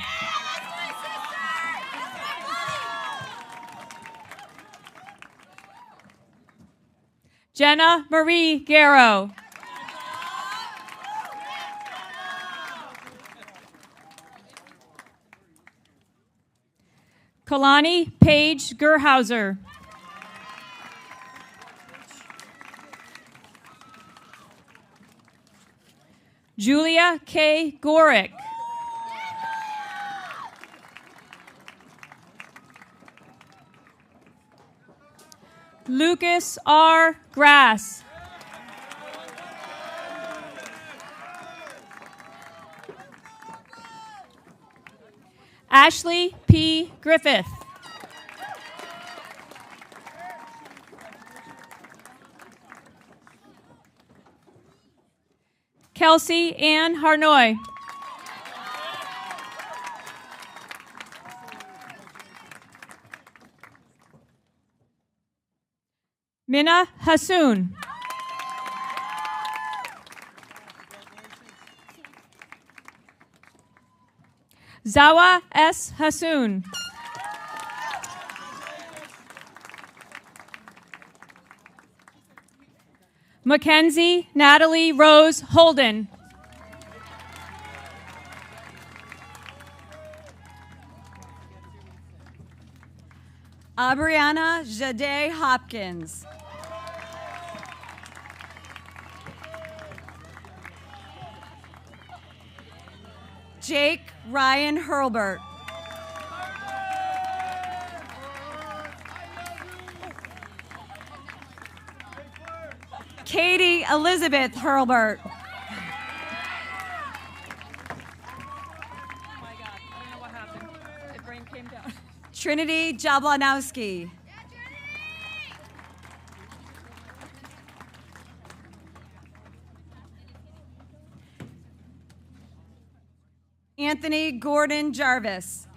Jenna Marie Garrow. Kalani Paige Gerhauser. Julia K. Gorick. Lucas R. Grass. Ashley P. Griffith. Kelsey Ann Harnoy. Minna Hassoun. Zawa S. Hassoun. Mackenzie Natalie Rose Holden. Abriana Jade Hopkins. Jake Ryan Hurlbert. Katie Elizabeth Hurlbert. Trinity Jablonowski. Anthony Gordon Jarvis.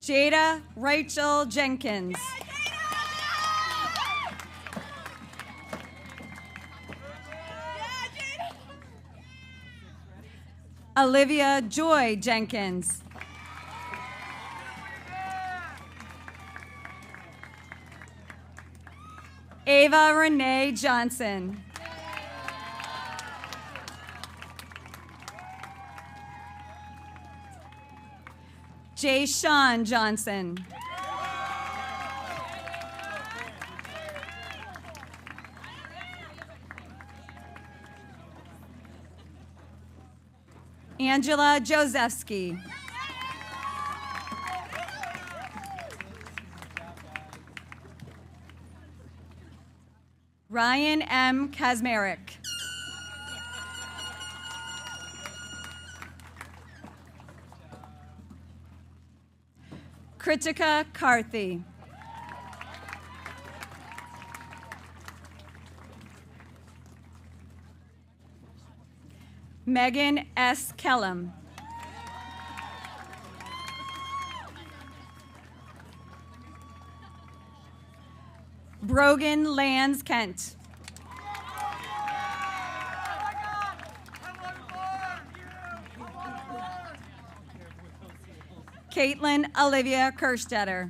Jada Rachel Jenkins. Olivia Joy Jenkins. Ava Renee Johnson. Jay Sean Johnson. Angela Josefsky. Ryan M. Kazmarek. Kritika Karthi. Megan S. Kellum. Brogan Lands Kent. Caitlin Olivia Kerstetter.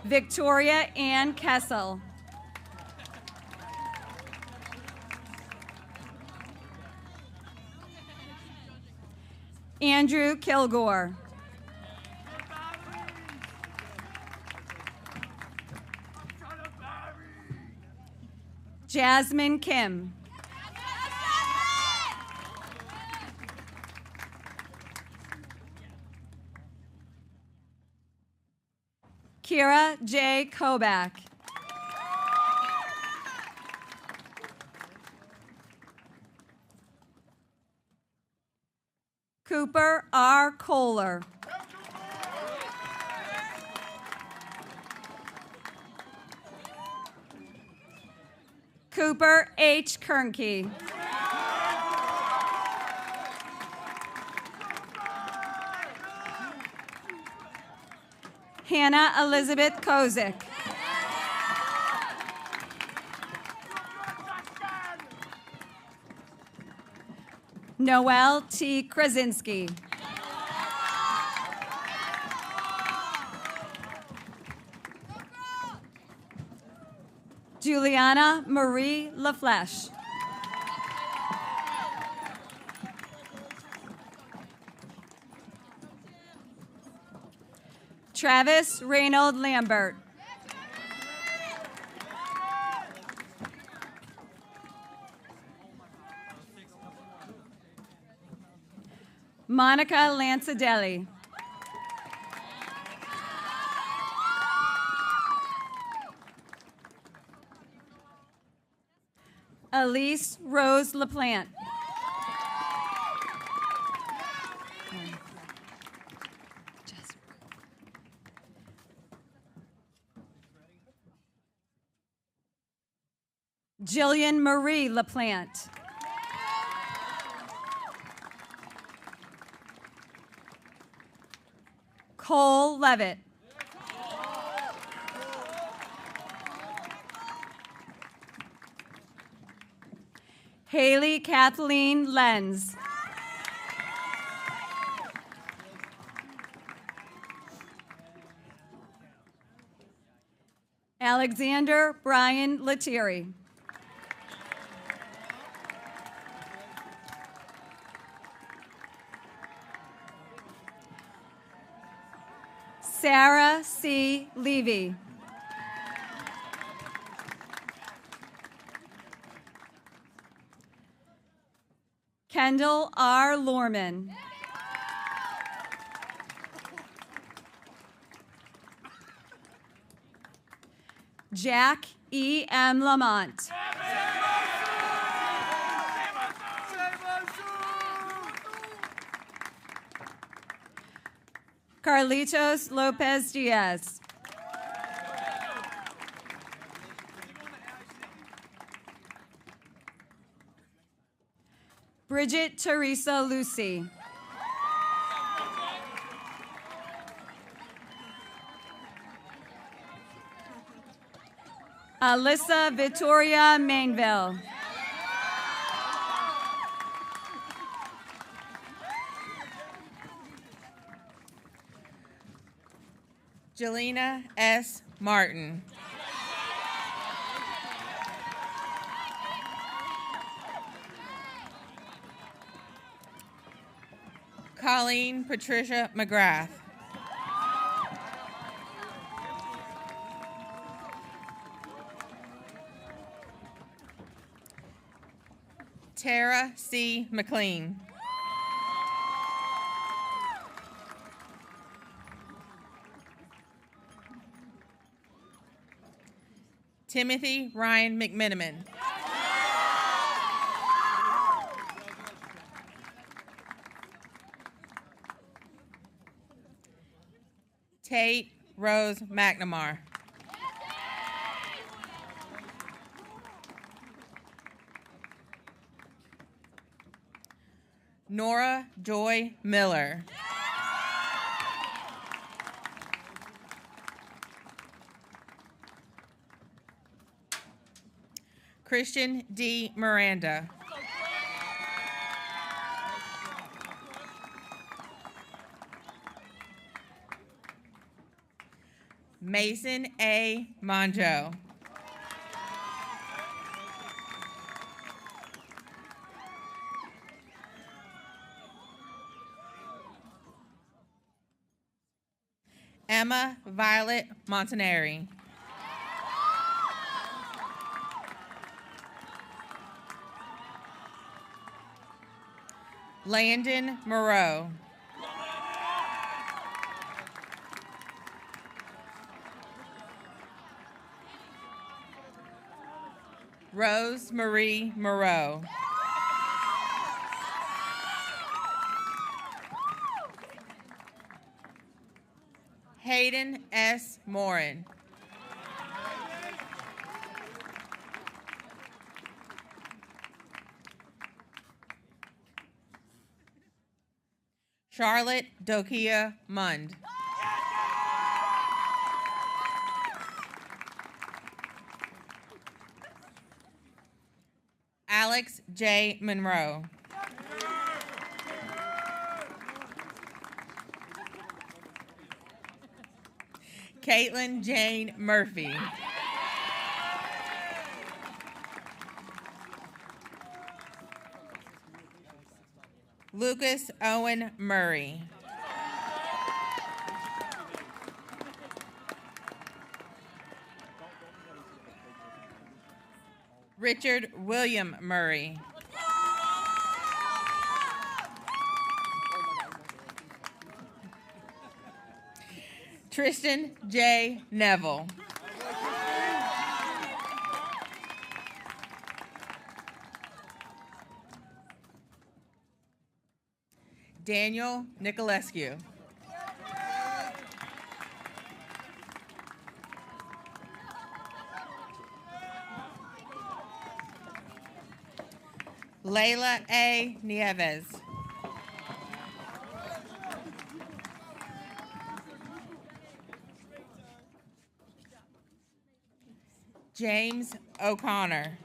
Victoria Ann Kessel. Andrew Kilgore. Jasmine Kim. Kira J. Kobach. Cooper R. Kohler. Cooper H. Kernke. Hannah Elizabeth Kozik. Noelle T. Krasinski. Juliana Marie LaFleche. Travis Reynold Lambert. Monica Lanzadelli. Elise Rose LaPlante. Jillian Marie LaPlante. Cole Levitt. Haley Kathleen Lenz. Alexander Brian Letieri. Sarah C. Levy. Kendall R. Lorman. Jack E. M. Lamont. Carlitos Lopez Diaz. Bridget Teresa Lucy. Alyssa Victoria Mainville. Jelena S. Martin. Colleen Patricia McGrath. Tara C. McLean. Timothy Ryan McMiniman. Tate Rose McNamara. Nora Joy Miller. Christian D. Miranda. Mason A. Monjo. Emma Violet Montanari. Landon Moreau. Rose Marie Moreau. Hayden S. Morin. Charlotte Dokia Mund. Alex J. Monroe. Caitlin Jane Murphy. Lucas Owen Murray. Richard William Murray. Tristan J. Neville. Daniel Nicolescu. Layla A. Nieves. James O'Connor.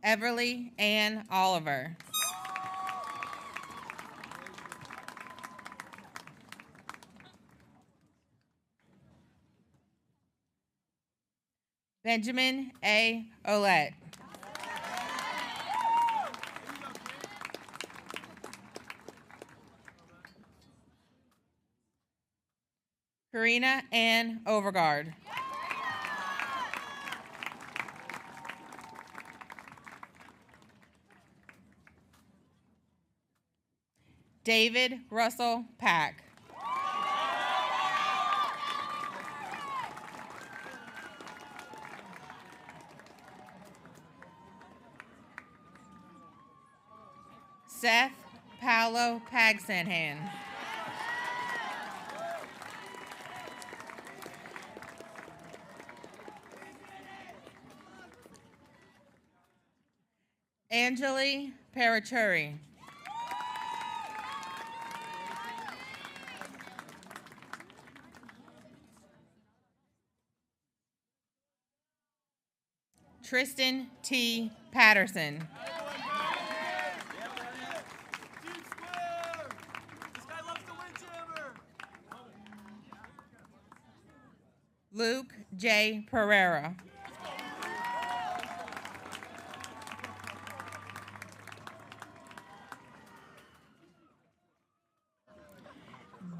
Everly Ann Oliver. Benjamin A. Olette. Karina Ann Overgard. David Russell Pack. Seth Paolo Pagsanhan. Angeli Parachuri. Tristan T. Patterson. Luke J. Pereira.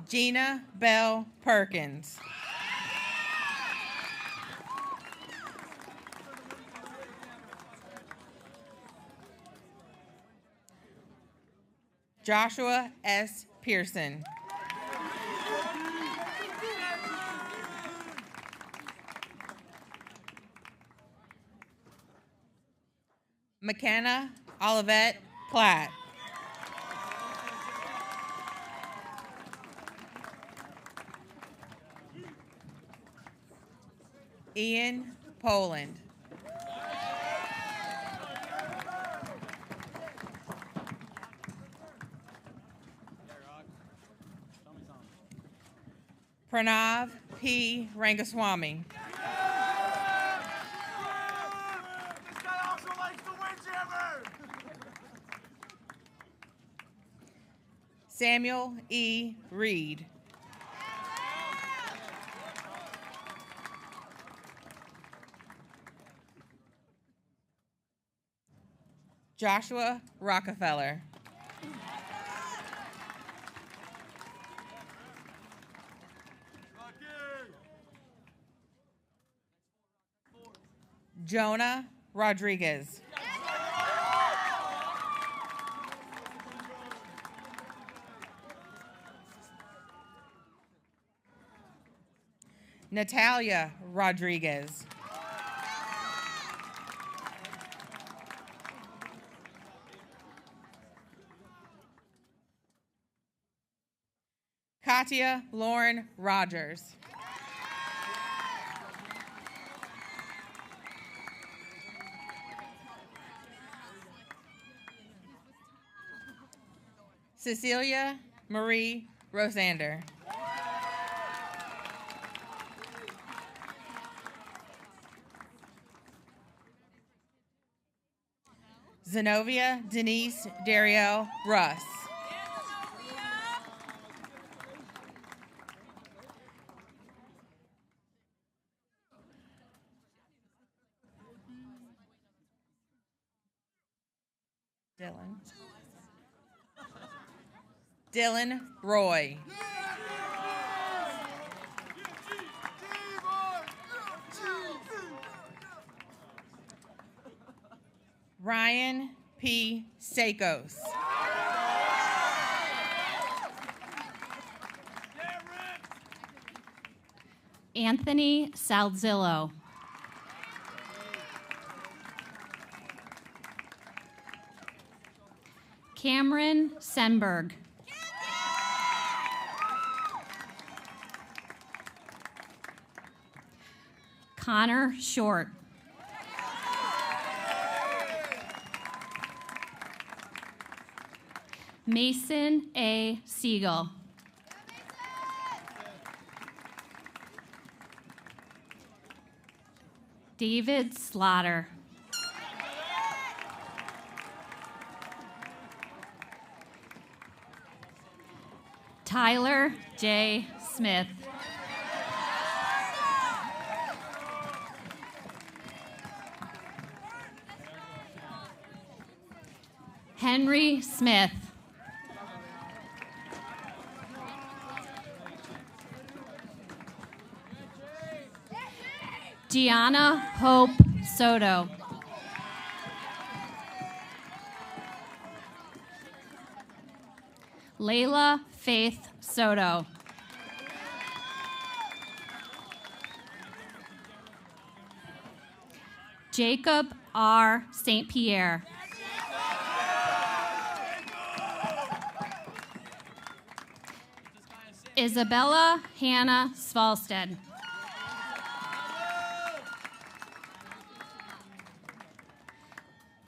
Gina Bell Perkins. Joshua S. Pearson. McKenna Olivette Platt. Ian Poland. Pranav P. Rangaswamy. Samuel E. Reed. Joshua Rockefeller. Jonah Rodriguez. Natalia Rodriguez. Katia Lauren Rogers. Cecilia Marie Rosander. Zenobia Denise Dario Russ. Dylan Roy. Ryan P. Sakos. Anthony Salzillo. Cameron Senberg. Connor Short. Mason A. Siegel. David Slaughter. Tyler J. Smith. Henry Smith. Gianna Hope Soto. Layla Faith Soto. Jacob R. St. Pierre. Isabella Hannah Svalstead.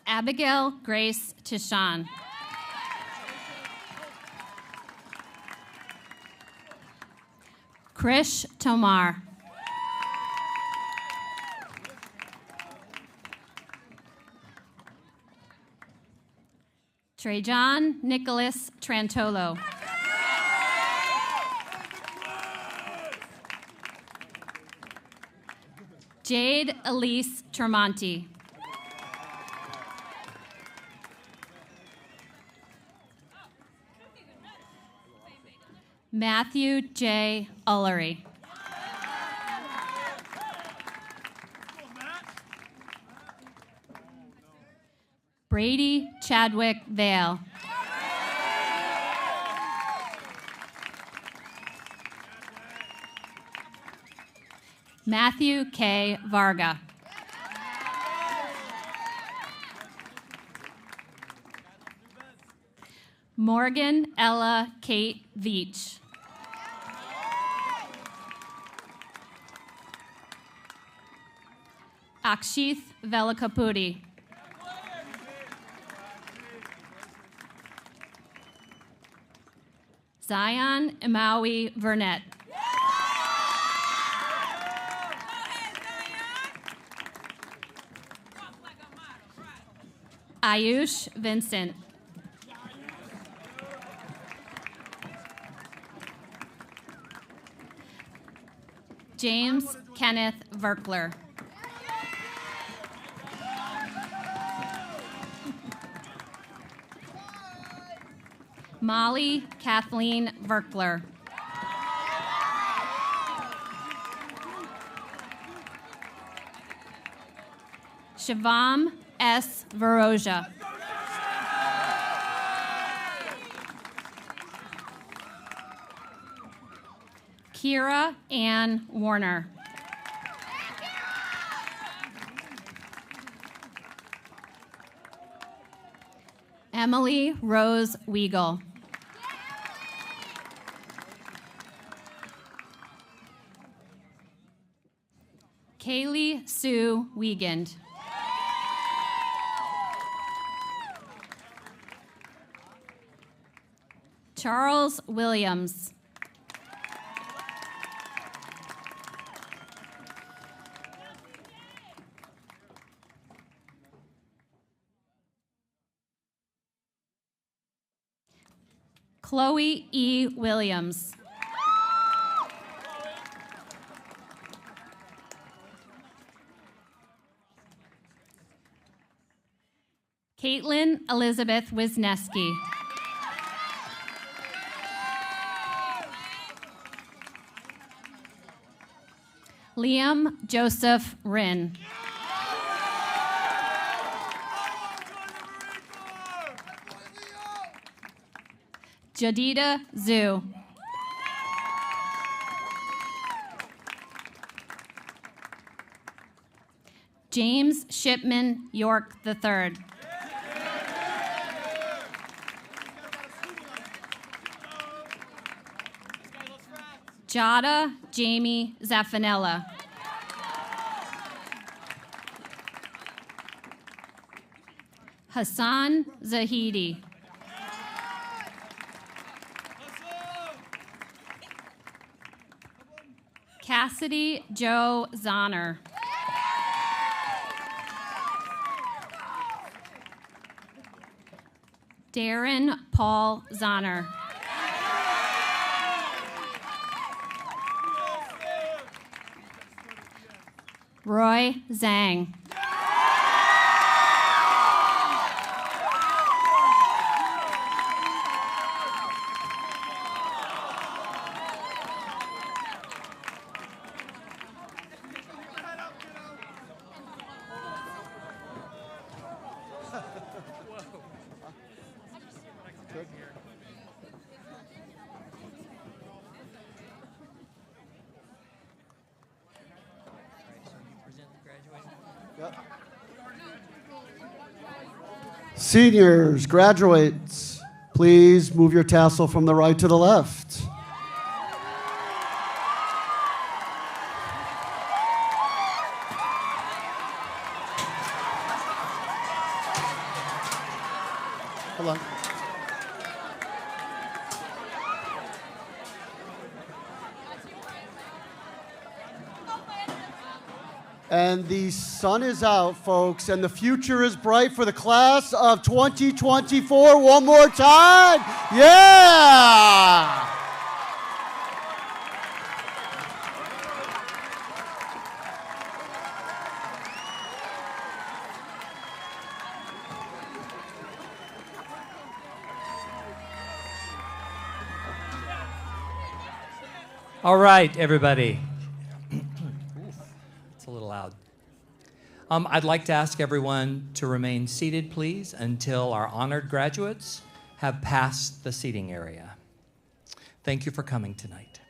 Abigail Grace Tishan. Krish Tomar. Trajan Nicholas Trantolo. Jade Elise Tremonti. Matthew J. Ullery. Brady Chadwick Vale. Matthew K. Varga. Morgan Ella Kate Veach. Akshith Velakapudi. Zion Imawi Burnett. Ayush Vincent. James Kenneth Verkler. Molly Kathleen Verkler. Shivam S. Varoja. Kira Ann Warner. Emily Rose Weigel. Kaylee Sue Wiegand. Charles Williams. Chloe E. Williams. Caitlin Elizabeth Wisniewski. Liam Joseph Rinn. Jadida Zhu. James Shipman York III. Jada Jamie Zaffanella. Hassan Zahidi. Cassidy Joe Zahner. Darren Paul Zahner. Roy Zhang. Seniors, graduates, please move your tassel from the right to the left. Hold on. And the sun is out, folks, and the future is bright for the class of 2024. One more time. Yeah! All right, everybody. It's a little loud. I'd like to ask everyone to remain seated, please, until our honored graduates have passed the seating area. Thank you for coming tonight.